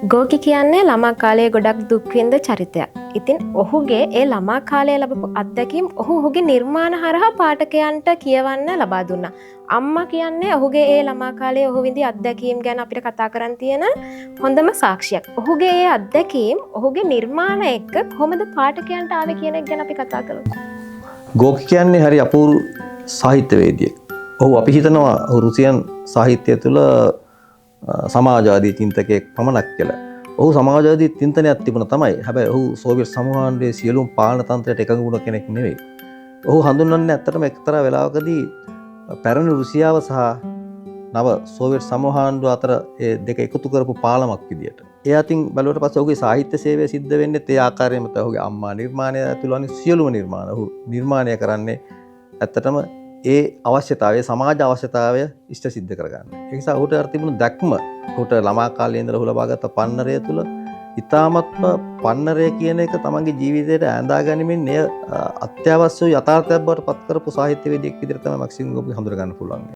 ගෝකි කියන්නේ ළමා කාලයේ ගොඩක් දුක් විඳ චරිතයක්. ඉතින් ඔහුගේ ඒ ළමා කාලයේ ලැබපු අත්දැකීම් ඔහුගේ නිර්මාණ හරහා පාඨකයන්ට කියවන්න ලබා දුන්නා. අම්මා කියන්නේ ඔහුගේ ඒ ළමා කාලයේ ඔහු විඳි අත්දැකීම් ගැන අපිට කතා කරන් තියෙන හොඳම සාක්ෂියක්. ඔහුගේ ඒ අත්දැකීම් ඔහුගේ නිර්මාණ එක්ක කොහොමද පාඨකයන්ට ආවේ කියන එක ගැන අපි කතා කළොත්. ගෝකි කියන්නේ හරි අපූර්ව සාහිත්‍යවේදියෙක්. ඔහු අපි හිතනවා රුසියන් සාහිත්‍යය තුළ සමාජවාදී චින්තකයෙක් පමණක් කියලා. ඔහු සමාජවාදී චින්තනයක් තිබුණ තමයි. හැබැයි ඔහු සෝවියට් සමූහාණ්ඩුවේ සියලුම පාලන තන්ත්‍රයට එකඟ වුණ කෙනෙක් නෙවෙයි. ඔහු හඳුන්වන්නේ ඇත්තටම එක්තරා වෙලාවකදී පැරණි රුසියාව සහ නව සෝවියට් සමූහාණ්ඩුව අතර ඒ දෙක එකතු කරපු පාලමක් විදියට. ඒ අතින් බැලුවට පස්සේ ඔහුගේ සාහිත්‍ය සේවය සිද්ධ වෙන්නේ ඒ ආකාරයෙන්ම තමයි. ඔහුගේ අම්මා නිර්මාණය ඇතුළු අනිත් සියලුම නිර්මාණ ඔහු නිර්මාණය කරන්නේ ඇත්තටම ඒ අවශ්‍යතාවය සමාජ අවශ්‍යතාවය ඉෂ්ට සිද්ධ කරගන්න. ඒ නිසා ඔහුට අර තිබුණු දැක්ම ඔහුට ළමා කාලේ ඉඳලා ඔහු ලබාගත් පන්නරය තුළ ඊ타මත්ම පන්නරය කියන එක තමන්ගේ ජීවිතයට ඈඳා ගැනීමෙන් එය අත්‍යවශ්‍ය යථාර්ථයක් බවට පත් කරපු සාහිත්‍යවේදියෙක් විදිහට තමයි මැක්සිම් ගෝකි හඳුනා ගන්න පුළුවන්.